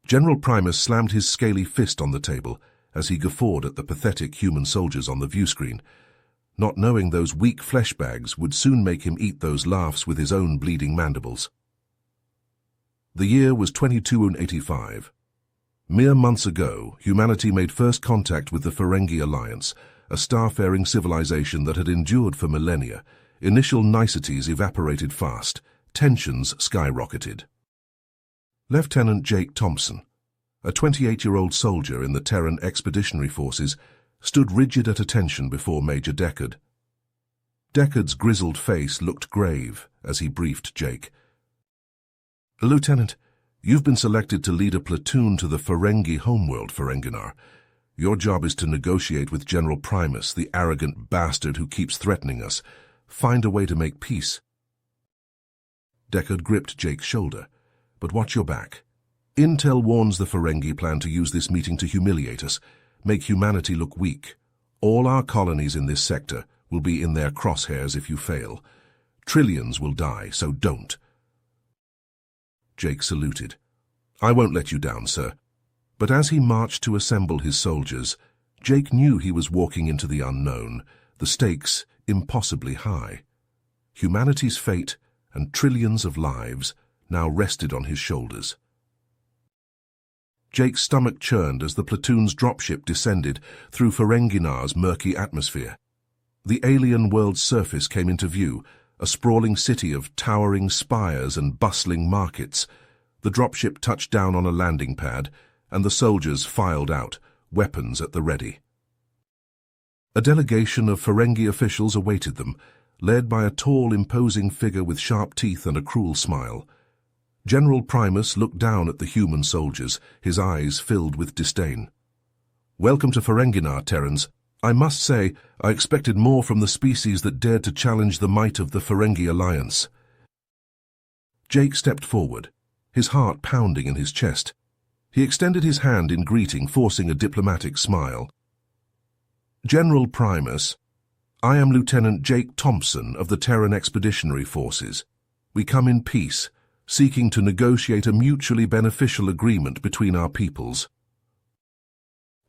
General Primus slammed his scaly fist on the table as he guffawed at the pathetic human soldiers on the viewscreen, not knowing those weak flesh bags would soon make him eat those laughs with his own bleeding mandibles. The year was 2285. Mere months ago, humanity made first contact with the Ferengi Alliance, a starfaring civilization that had endured for millennia. Initial niceties evaporated fast, tensions skyrocketed. Lieutenant Jake Thompson, a 28-year-old soldier in the Terran Expeditionary Forces, stood rigid at attention before Major Deckard. Deckard's grizzled face looked grave as he briefed Jake. "Lieutenant, you've been selected to lead a platoon to the Ferengi homeworld, Ferenginar. Your job is to negotiate with General Primus, the arrogant bastard who keeps threatening us. Find a way to make peace." Deckard gripped Jake's shoulder. "But watch your back. Intel warns the Ferengi plan to use this meeting to humiliate us, make humanity look weak. All our colonies in this sector will be in their crosshairs if you fail. Trillions will die, so don't." Jake saluted. "I won't let you down, sir." But as he marched to assemble his soldiers, Jake knew he was walking into the unknown, the stakes impossibly high. Humanity's fate and trillions of lives now rested on his shoulders. Jake's stomach churned as the platoon's dropship descended through Ferenginar's murky atmosphere. The alien world's surface came into view, a sprawling city of towering spires and bustling markets. The dropship touched down on a landing pad, and the soldiers filed out, weapons at the ready. A delegation of Ferengi officials awaited them, led by a tall, imposing figure with sharp teeth and a cruel smile. General Primus looked down at the human soldiers, his eyes filled with disdain. "Welcome to Ferenginar, Terrans. I must say, I expected more from the species that dared to challenge the might of the Ferengi Alliance." Jake stepped forward, his heart pounding in his chest. He extended his hand in greeting, forcing a diplomatic smile. "General Primus, I am Lieutenant Jake Thompson of the Terran Expeditionary Forces. We come in peace, seeking to negotiate a mutually beneficial agreement between our peoples."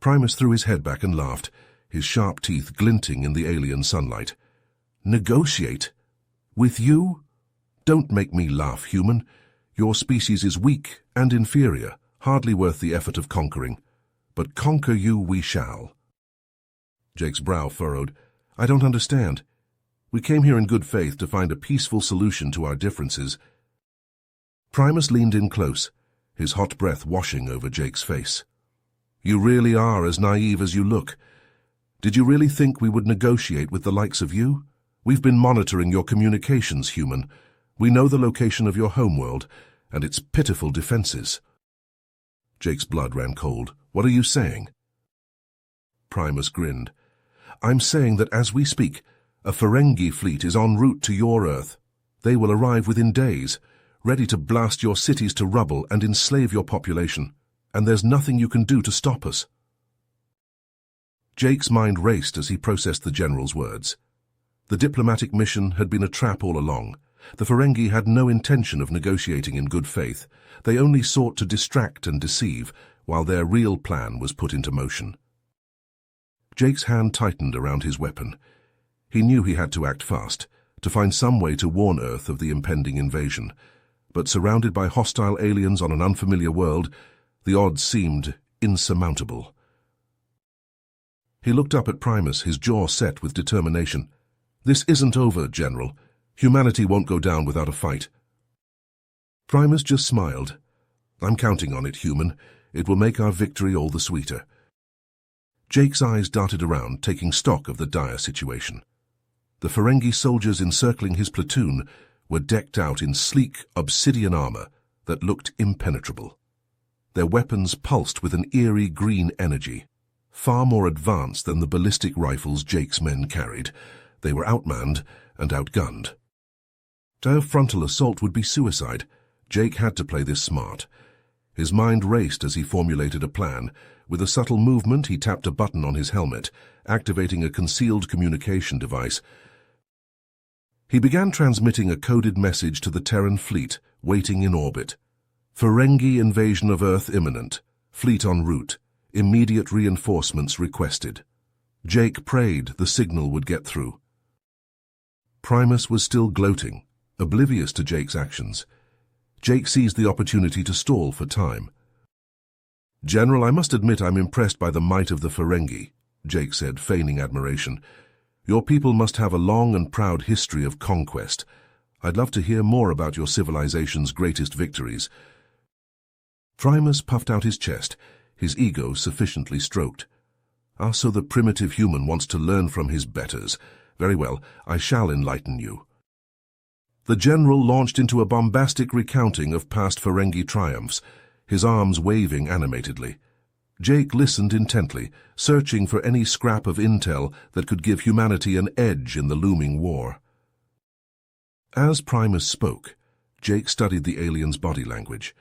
Primus threw his head back and laughed, his sharp teeth glinting in the alien sunlight. "Negotiate? With you? Don't make me laugh, human. Your species is weak and inferior, hardly worth the effort of conquering. But conquer you we shall." Jake's brow furrowed. "I don't understand. We came here in good faith to find a peaceful solution to our differences." Primus leaned in close, his hot breath washing over Jake's face. "You really are as naive as you look. Did you really think we would negotiate with the likes of you? We've been monitoring your communications, human. We know the location of your homeworld and its pitiful defenses." Jake's blood ran cold. "What are you saying?" Primus grinned. "I'm saying that as we speak, a Ferengi fleet is en route to your Earth. They will arrive within days, ready to blast your cities to rubble and enslave your population, and there's nothing you can do to stop us." Jake's mind raced as he processed the general's words. The diplomatic mission had been a trap all along. The Ferengi had no intention of negotiating in good faith. They only sought to distract and deceive, while their real plan was put into motion. Jake's hand tightened around his weapon. He knew he had to act fast, to find some way to warn Earth of the impending invasion. But surrounded by hostile aliens on an unfamiliar world, the odds seemed insurmountable. He looked up at Primus, his jaw set with determination. "This isn't over, General. Humanity won't go down without a fight." Primus just smiled. "I'm counting on it, human. It will make our victory all the sweeter." Jake's eyes darted around, taking stock of the dire situation. The Ferengi soldiers encircling his platoon were decked out in sleek, obsidian armor that looked impenetrable. Their weapons pulsed with an eerie green energy, far more advanced than the ballistic rifles Jake's men carried. They were outmanned and outgunned. To have frontal assault would be suicide. Jake had to play this smart. His mind raced as he formulated a plan. With a subtle movement, he tapped a button on his helmet, activating a concealed communication device. He began transmitting a coded message to the Terran fleet, waiting in orbit. Ferengi invasion of Earth imminent. Fleet en route. Immediate reinforcements requested. Jake prayed the signal would get through. Primus was still gloating, oblivious to Jake's actions. Jake seized the opportunity to stall for time. "General, I must admit I'm impressed by the might of the Ferengi," Jake said, feigning admiration. "Your people must have a long and proud history of conquest. I'd love to hear more about your civilization's greatest victories." Primus puffed out his chest, his ego sufficiently stroked. "Ah, so the primitive human wants to learn from his betters. Very well, I shall enlighten you." The general launched into a bombastic recounting of past Ferengi triumphs, his arms waving animatedly. Jake listened intently, searching for any scrap of intel that could give humanity an edge in the looming war. As Primus spoke, Jake studied the alien's body language.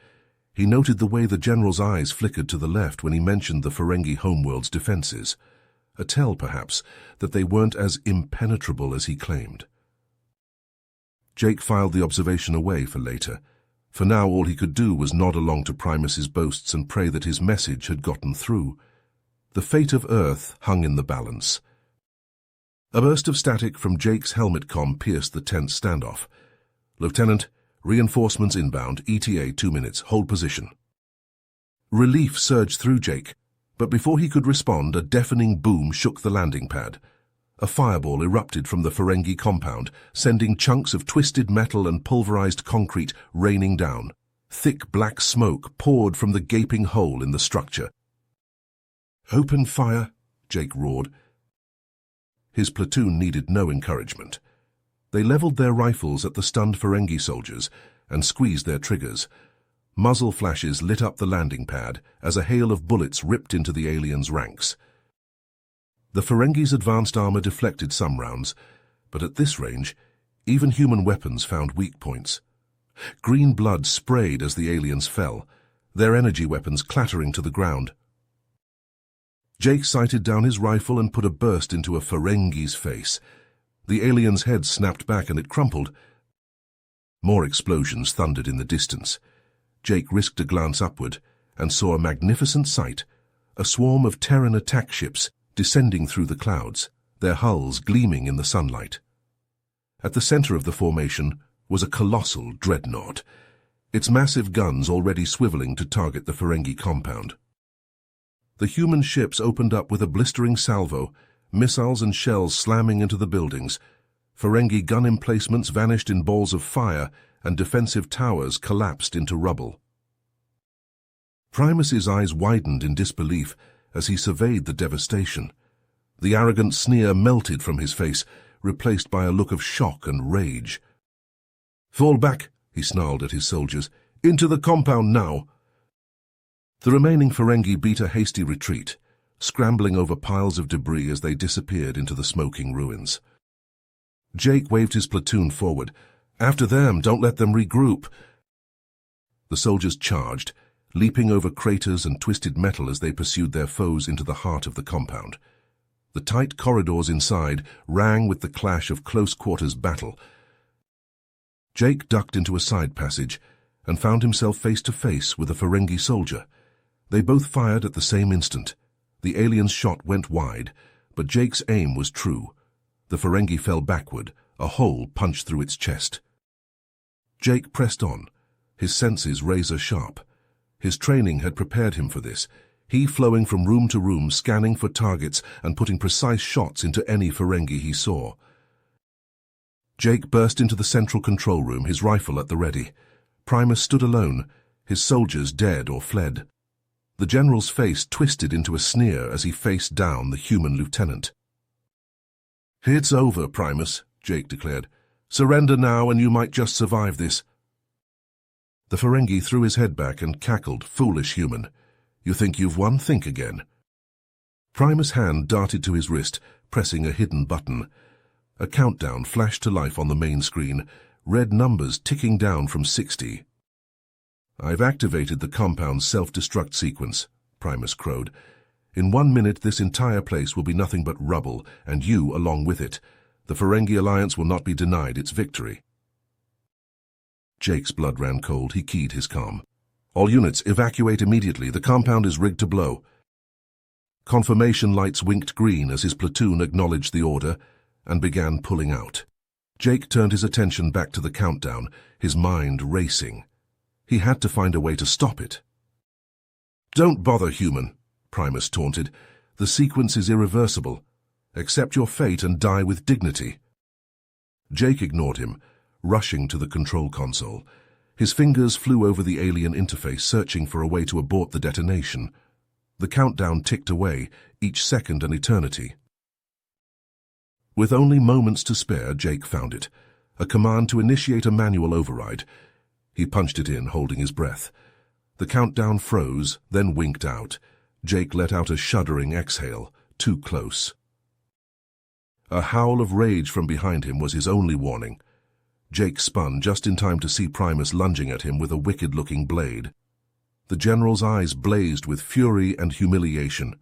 He noted the way the general's eyes flickered to the left when he mentioned the Ferengi homeworld's defenses, a tell, perhaps, that they weren't as impenetrable as he claimed. Jake filed the observation away for later. For now, all he could do was nod along to Primus's boasts and pray that his message had gotten through. The fate of Earth hung in the balance. A burst of static from Jake's helmet comm pierced the tense standoff. "Lieutenant, reinforcements inbound, ETA 2 minutes, hold position." Relief surged through Jake, but before he could respond, a deafening boom shook the landing pad. A fireball erupted from the Ferengi compound, sending chunks of twisted metal and pulverized concrete raining down. Thick black smoke poured from the gaping hole in the structure. "Open fire," Jake roared. His platoon needed no encouragement. They leveled their rifles at the stunned Ferengi soldiers and squeezed their triggers. Muzzle flashes lit up the landing pad as a hail of bullets ripped into the aliens' ranks. The Ferengi's advanced armor deflected some rounds, but at this range, even human weapons found weak points. Green blood sprayed as the aliens fell, their energy weapons clattering to the ground. Jake sighted down his rifle and put a burst into a Ferengi's face. The alien's head snapped back and it crumpled. More explosions thundered in the distance. Jake risked a glance upward and saw a magnificent sight, a swarm of Terran attack ships descending through the clouds, their hulls gleaming in the sunlight. At the center of the formation was a colossal dreadnought, its massive guns already swiveling to target the Ferengi compound. The human ships opened up with a blistering salvo, missiles and shells slamming into the buildings. Ferengi gun emplacements vanished in balls of fire, and defensive towers collapsed into rubble. Primus's eyes widened in disbelief as he surveyed the devastation. The arrogant sneer melted from his face, replaced by a look of shock and rage. "Fall back," he snarled at his soldiers. "Into the compound now!" The remaining Ferengi beat a hasty retreat, scrambling over piles of debris as they disappeared into the smoking ruins. Jake waved his platoon forward. "After them, don't let them regroup." The soldiers charged, leaping over craters and twisted metal as they pursued their foes into the heart of the compound. The tight corridors inside rang with the clash of close-quarters battle. Jake ducked into a side passage and found himself face to face with a Ferengi soldier. They both fired at the same instant. The alien's shot went wide, but Jake's aim was true. The Ferengi fell backward, a hole punched through its chest. Jake pressed on, his senses razor-sharp. His training had prepared him for this, he flowing from room to room, scanning for targets and putting precise shots into any Ferengi he saw. Jake burst into the central control room, his rifle at the ready. Primus stood alone, his soldiers dead or fled. The general's face twisted into a sneer as he faced down the human lieutenant. "It's over, Primus," Jake declared. "Surrender now and you might just survive this." The Ferengi threw his head back and cackled, "Foolish human. You think you've won? Think again." Primus' hand darted to his wrist, pressing a hidden button. A countdown flashed to life on the main screen, red numbers ticking down from 60. "I've activated the compound's self-destruct sequence," Primus crowed. "In 1 minute this entire place will be nothing but rubble, and you along with it. The Ferengi Alliance will not be denied its victory." Jake's blood ran cold. He keyed his calm. All units, evacuate immediately. The compound is rigged to blow. Confirmation lights winked green as his platoon acknowledged the order and began pulling out. Jake turned his attention back to the countdown, his mind racing. He had to find a way to stop it. "Don't bother, human," Primus taunted. "The sequence is irreversible. Accept your fate and die with dignity." Jake ignored him, rushing to the control console. His fingers flew over the alien interface, searching for a way to abort the detonation. The countdown ticked away, each second an eternity. With only moments to spare, Jake found it. A command to initiate a manual override. He punched it in, holding his breath. The countdown froze, then winked out. Jake let out a shuddering exhale, too close. A howl of rage from behind him was his only warning. Jake spun just in time to see Primus lunging at him with a wicked-looking blade. The general's eyes blazed with fury and humiliation.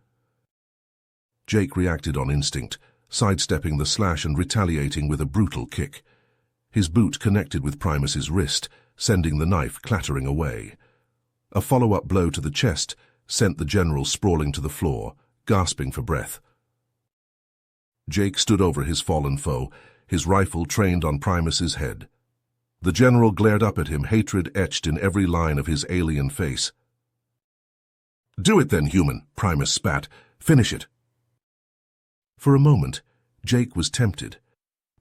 Jake reacted on instinct, sidestepping the slash and retaliating with a brutal kick. His boot connected with Primus's wrist, sending the knife clattering away. A follow-up blow to the chest sent the general sprawling to the floor, gasping for breath. Jake stood over his fallen foe, his rifle trained on Primus's head. The general glared up at him, hatred etched in every line of his alien face. "Do it then, human," Primus spat. "Finish it." For a moment, Jake was tempted.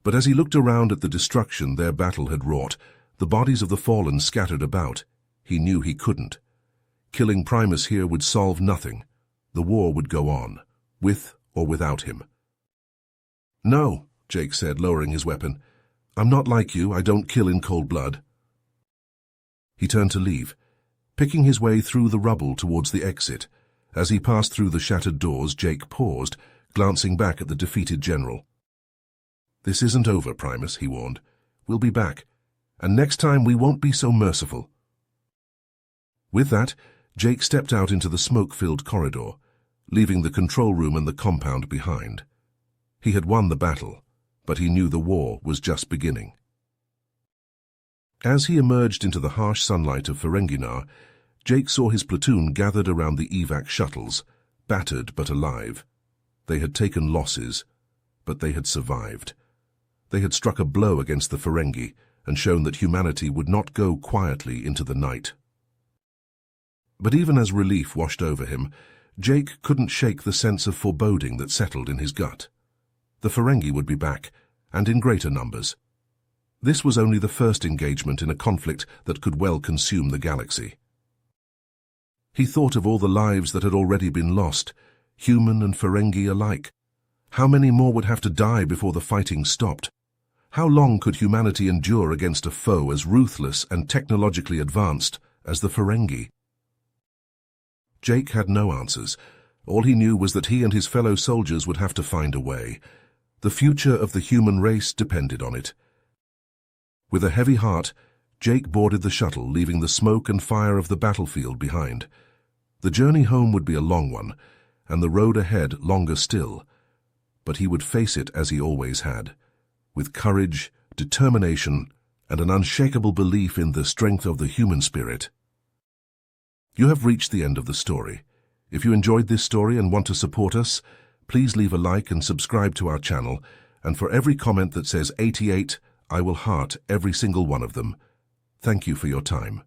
But as he looked around at the destruction their battle had wrought, the bodies of the fallen scattered about, he knew he couldn't. Killing Primus here would solve nothing. The war would go on, with or without him. "No," Jake said, lowering his weapon. "I'm not like you. I don't kill in cold blood." He turned to leave, picking his way through the rubble towards the exit. As he passed through the shattered doors, Jake paused, glancing back at the defeated general. "This isn't over, Primus," he warned. "We'll be back, and next time we won't be so merciful." With that, Jake stepped out into the smoke-filled corridor, leaving the control room and the compound behind. He had won the battle, but he knew the war was just beginning. As he emerged into the harsh sunlight of Ferenginar, Jake saw his platoon gathered around the evac shuttles, battered but alive. They had taken losses, but they had survived. They had struck a blow against the Ferengi and shown that humanity would not go quietly into the night. But even as relief washed over him, Jake couldn't shake the sense of foreboding that settled in his gut. The Ferengi would be back, and in greater numbers. This was only the first engagement in a conflict that could well consume the galaxy. He thought of all the lives that had already been lost, human and Ferengi alike. How many more would have to die before the fighting stopped? How long could humanity endure against a foe as ruthless and technologically advanced as the Ferengi? Jake had no answers. All he knew was that he and his fellow soldiers would have to find a way. The future of the human race depended on it. With a heavy heart, Jake boarded the shuttle, leaving the smoke and fire of the battlefield behind. The journey home would be a long one, and the road ahead longer still. But he would face it as he always had, with courage, determination, and an unshakable belief in the strength of the human spirit. You have reached the end of the story. If you enjoyed this story and want to support us, please leave a like and subscribe to our channel, and for every comment that says 88, I will heart every single one of them. Thank you for your time.